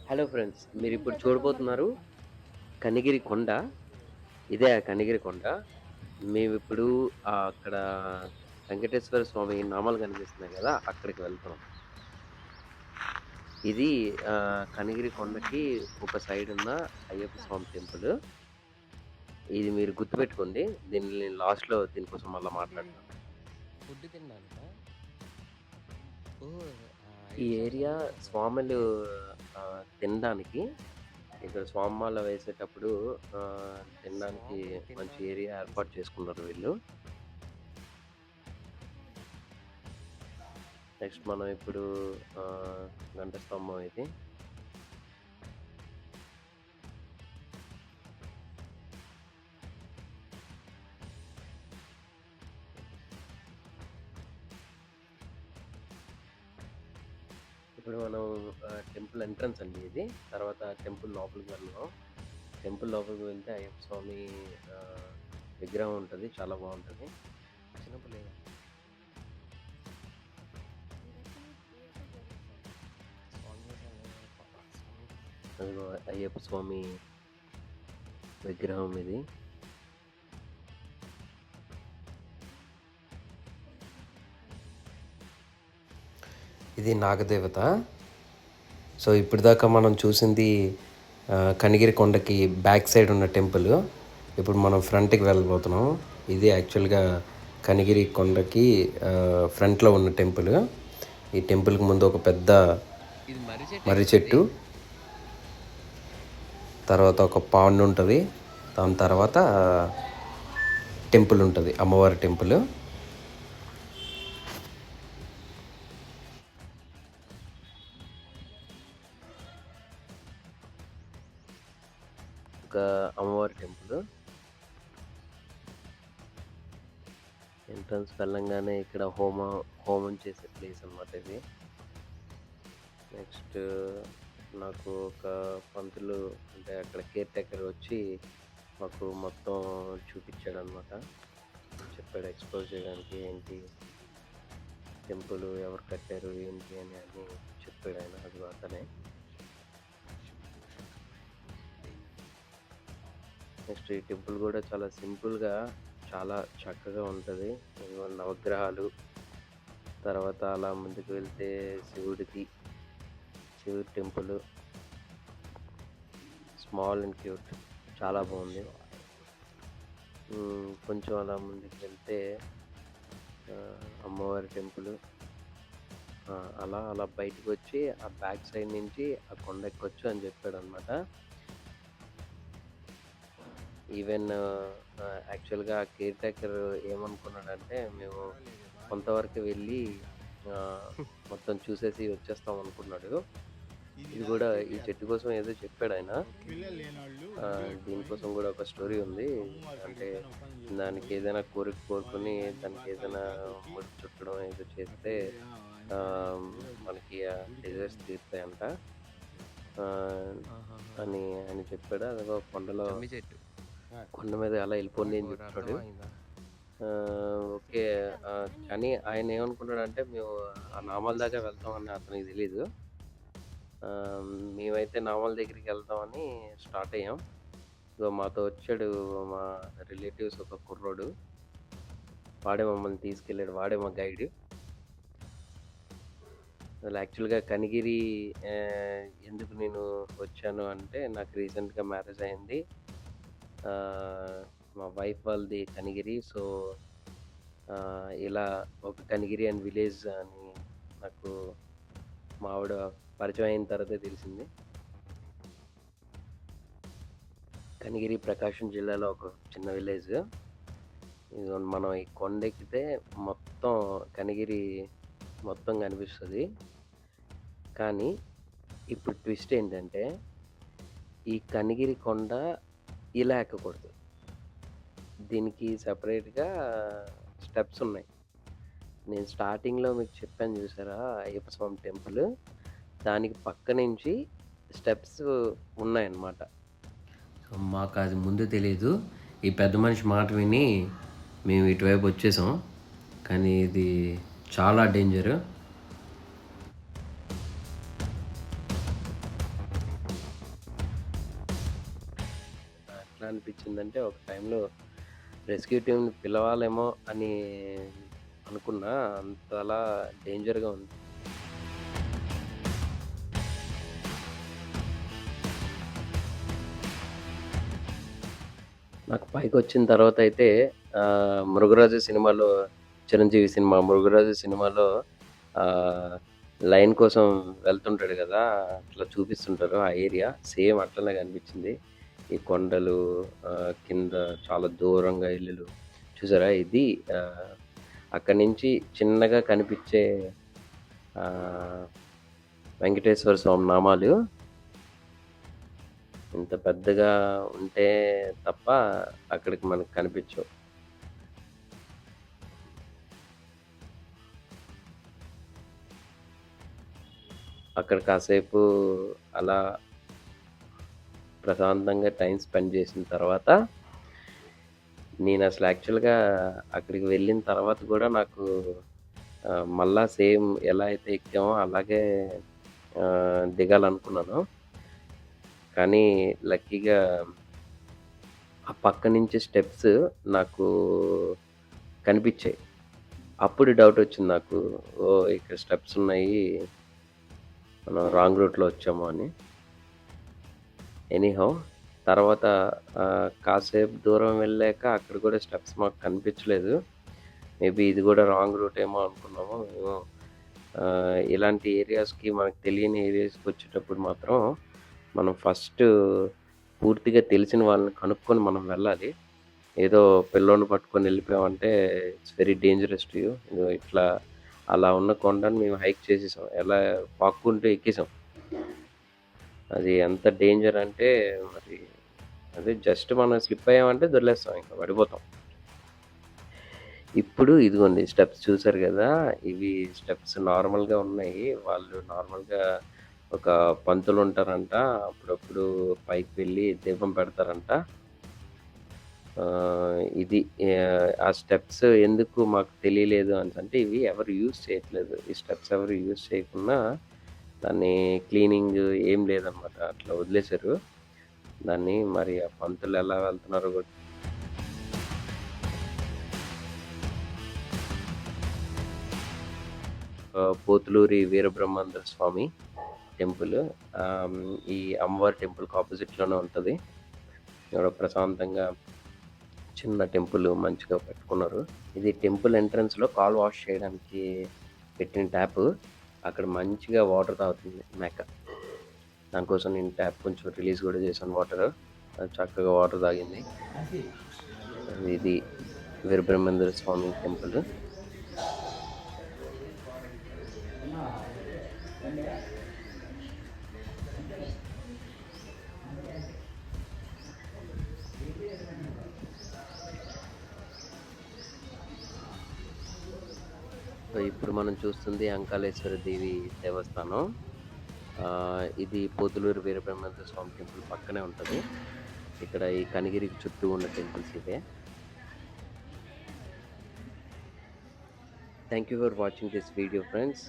Hello friends, మీరిప్పుడు చూడబోతున్నారు కనిగిరి కొండ. ఇదే ఆ కనిగిరి కొండ. మేమిప్పుడు అక్కడ వెంకటేశ్వర స్వామి నామాలు కనిపిస్తున్నాయి గదా! అక్కడికి వెళ్తున్నాం. ఇది కనిగిరి కొండకి ఒక సైడున్న అయ్యప్ప స్వామి టెంపుల్. ఇది మీరు గుర్తుపెట్టుకోండి. దీన్ని నేను లాస్ట్‌లో దీనికోసం మళ్ళా మాట్లాడతాను. ఫుడ్ తినడానికా? ఓహ్! ఈ అయ్యప్ప స్వామి ఏరియా కనిగిరి కొండ. స్వాములు తినడానికి, ఇక్కడ స్వామిమాల వేసేటప్పుడు తినడానికి స్వాములు మంచి తినడానికి ఏరియా ప్లేస్. ఏర్పాటు చేసుకున్నారు వీళ్ళు. నెక్స్ట్ మనం ఇప్పుడు గంట స్తంభం ఇది. ఇప్పుడు మనం టెంపుల్ ఎంట్రన్స్ అండి ఇది. తర్వాత టెంపుల్ లోపలికి వెళ్దాం. టెంపుల్ లోపలికి వెళ్తే అయ్యప్ప స్వామి ఆహ్, విగ్రహం ఉంటది. చాలా బావుంటది. చిన్నప్పుడు లేదా? స్వామి స్వామి. అదిగో అయ్యప్ప స్వామి విగ్రహం ఇది. ఇది నాగదేవత. సో ఇప్పటిదాకా మనం చూసింది కనిగిరి కొండకి బ్యాక్ సైడ్ ఉన్న టెంపుల్. ఇప్పుడు మనం ఫ్రంట్కి వెళ్ళబోతున్నాం. ఇది యాక్చువల్గా కనిగిరి కొండకి ఫ్రంట్లో ఉన్న టెంపుల్. ఈ టెంపుల్కి ముందు ఒక పెద్ద ఇది మర్రి చెట్టే మర్రి కదా ఇది? చెట్టు, తర్వాత ఒక పాండ్ ఉంటుంది. దాని తర్వాత టెంపుల్ ఉంటుంది, అమ్మవారి టెంపుల్. ఒక అమ్మవారి టెంపుల్. ఎంట్రన్స్ వెళ్ళంగానే ఇక్కడ హోమం చేసే ప్లేస్ అన్నమాట ఇది. నెక్స్ట్ నాకు ఒక పంతులు, అంటే అక్కడ కేర్ టేకర్ వచ్చి మాకు మొత్తం చూపించాడనమాట. చెప్పాడు ఎక్స్‌ప్లోర్ చేయడానికి, ఏంటి టెంపుల్ ఎవరు కట్టారు ఏంటి అని అన్నీ చెప్పాడు ఆయన. అది అతనే. నెక్స్ట్ ఈ టెంపుల్ కూడా చాలా సింపుల్‌గా, చాలా చక్కగా ఉంటది. ఇదిగో నవగ్రహాలు, తర్వాత అలా ముందుకు వెళ్తే శివుడి టెంపుల్. స్మాల్ అండ్ క్యూట్, చాలా ఓం బాగుంది. శివాయ. కొంచెం అలా ముందుకు వెళ్తే అమ్మవారి టెంపుల్. అలా అలా బయటకు వచ్చి ఆ బ్యాక్ సైడ్ నుంచి ఆ కొండ ఎక్కొచ్చు అని చెప్పాడనమాట. ఈవెన్ యాక్చువల్‌గా కేర్ టేకర్ ఏమనుకున్నాడంటే, మేము కొంతవరకు వెళ్ళి మొత్తం చూసేసి వచ్చేస్తాం అనుకున్నాడు. ఇది కూడా ఈ చెట్టు కోసం ఏదో చెప్పాడాయన. ఓకే. దీనికోసం కూడా ఒక స్టోరీ ఉంది. అంటే దానికి ఏదైనా కోరిక కోరుకొని దానికి ఏదైనా ముడుపు చుట్టడం ఏదో చేస్తే ఆహ్, మనకి ఆ డిజైర్స్ తీరుతాయంట ఆహాహా! అని ఆయన చెప్పాడు. అదిగో కొండలో, జమ్మి చెట్టు. కొండ మీద అలా వెళ్ళిపోండి అని ఇంకోటి చెప్తున్నాడు. అర్థమైందా? ఓకే. కానీ ఆయన ఏమనుకున్నాడంటే, మేము ఆ నామాల దాకా వెళ్తామని అతనికి తెలీదు. మేమైతే నామాల దగ్గరికి వెళ్దామని స్టార్ట్ అయ్యాం. ఇగో మాతో వచ్చాడు మా రిలేటివ్స్ ఒక కుర్రోడు. వాడే మమ్మల్ని తీసుకెళ్ళాడు. వాడే మా గైడ్. అసలు యాక్చువల్‌గా కనిగిరి ఎందుకు నేను వచ్చాను అంటే, నాకు రీసెంట్‌గా మ్యారేజ్ అయింది. ఆహ్, మా వైఫ్ వాళ్ళది కనిగిరి. సో, ఇలా ఒక కనిగిరి అండ్ విలేజ్ అని నాకు మా ఆవిడ పరిచయం అయిన తర్వాతే తెలిసింది. కనిగిరి ప్రకాశం జిల్లాలో ఒక చిన్న విలేజ్. ఇదిగోండి, మనం ఈ కొండెక్కితే మొత్తం కనిగిరి మొత్తం కనిపిస్తది. కానీ ఇప్పుడు ట్విస్ట్ ఏంటంటే, ఈ కనిగిరి కొండ ఇలా ఎక్కకూడదు. దీనికి సెపరేట్‌గా స్టెప్స్ ఉన్నాయి. నేను స్టార్టింగ్‌లో మీకు చెప్పాను చూసారా అయ్యప్ప స్వామి టెంపుల్, దానికి పక్క నుంచి స్టెప్స్ ఉన్నాయన్నమాట. మాకది ముందు తెలీదు. ఈ పెద్ద మనిషి మాట విని మేము ఇటువైపు వచ్చేసాం. కానీ ఇది చాలా డేంజరు. ఎట్లా అనిపించిందంటే ఒక టైంలో రెస్క్యూ టీమ్‌ని పిలవాలేమో అని అనుకున్నా. అంతలా డేంజర్‌గా ఉంది. నాకు పైకొచ్చిన తర్వాతయితే 'మృగరాజు' సినిమాలో 'చిరంజీవి' సినిమా 'మృగరాజు' సినిమాలో ఆహ్, లైన్ కోసం వెళ్తుంటాడు గదా! అట్లా చూపిస్తుంటారు ఆ ఏరియా. సేమ్ అట్లనే కనిపించింది. ఈ కొండలు కింద చాలా దూరంగా ఇల్లులు. చూసారా ఇది ఆహ్, అక్కడి నుంచి చిన్నగా కనిపించే ఆహ్, వెంకటేశ్వర స్వామి నామాలు ఇంత పెద్దగా ఉంటే తప్ప అక్కడికి మనకు కనిపించవు. అక్కడ కాసేపు అలా ప్రశాంతంగా టైమ్ స్పెండ్ చేసిన తర్వాత, నేనసలు యాక్చువల్‌గా అక్కడికి వెళ్ళిన తర్వాత గూడా నాకు మళ్ళా సేమ్ ఎలా అయితే ఎక్కామో అలాగే దిగాలనుకున్నాను. కానీ లక్కీగా ఆ పక్క నుంచి స్టెప్స్ నాకు కనిపిచ్చాయి. అప్పుడు డౌటొచ్చింది నాకు. ఓహ్! ఇక్కడ స్టెప్స్ ఉన్నాయి. మనం రాంగ్ రూట్‌లో వచ్చాము అని. ఎనీహౌ తర్వాత కాసేపు దూరం వెళ్ళాక అక్కడ కూడా స్టెప్స్ మాకు కనిపించలేదు. మేబీ ఇది కూడా రాంగ్ రూట్ ఏమో అనుకున్నాము మేము. ఇలాంటి ఏరియాస్‌కి మనకు తెలియని ఏరియాస్‌కొచ్చేటప్పుడు మాత్రం మనం ఫస్ట్ పూర్తిగా తెలిసిన వాళ్ళని కనుక్కొని మనం వెళ్ళాలి. ఏదో పిల్లోడిని పట్టుకొని వెళ్ళిపోయామంటే it's very dangerous to you. ఇగో ఇట్లా అలా ఉన్న కొండని మేము హైక్ చేసేసాం. ఎలా పాక్కుంటూ ఎక్కేసాం. అది ఎంత డేంజర్ అంటే మరి అదే జస్ట్ మనం స్లిప్ అయ్యామంటే దొర్లేస్తాం ఇంక పడిపోతాం. ఇప్పుడు ఇదిగోండి స్టెప్స్ చూసారు గదా! ఇవి స్టెప్స్ నార్మల్‌గా ఉన్నాయి. వాళ్ళు నార్మల్‌గా ఒక పంతులుంటారంట. అప్పుడప్పుడు పైకి వెళ్ళి దీపం పెడతారంట. ఇది ఆ స్టెప్స్ ఎందుకు మాకు తెలియలేదు అనేసంటే ఇవి ఎవరు యూజ్ చేయట్లేదు. ఈ స్టెప్స్ ఎవరు యూజ్ చేయకున్నా దాన్ని క్లీనింగ్ ఏం లేదనమాట. అట్లా వదిలేసారు. దాన్ని మరి ఆ పంతులు ఎలా వెళ్తున్నారో గూడా పోతులూరి వీరబ్రహ్మేంద్ర స్వామి టెంపుల్. ఈ అమ్మవారి టెంపుల్‌కి అపోజిట్‌లోనే ఉంటది. ఇక్కడ ప్రశాంతంగా చిన్న టెంపుల్ మంచిగా పెట్టుకున్నారు. ఇది టెంపుల్ ఎంట్రన్స్‌లో కాల్ వాష్ చేయడానికి పెట్టిన ట్యాపు. అక్కడ మంచిగా వాటర్ తాగుతుంది మేక. దానికోసం నేను ట్యాప్ కొంచెం రిలీజ్ గూడా చేశాను వాటరు. అది చక్కగా వాటర్ తాగింది. ఇది వీరబ్రహ్మేంద్ర స్వామి టెంపుల్. సో, ఇప్పుడు మనం చూస్తుంది అంకాళేశ్వర దేవి దేవస్థానం. ఇది పోతులూరు వీరబ్రహ్మేంద్ర స్వామి టెంపుల్ పక్కనే ఉంటది. ఇక్కడ ఈ కనిగిరికి చుట్టూ ఉన్న టెంపుల్స్ ఇవే. Thank you for watching this video friends.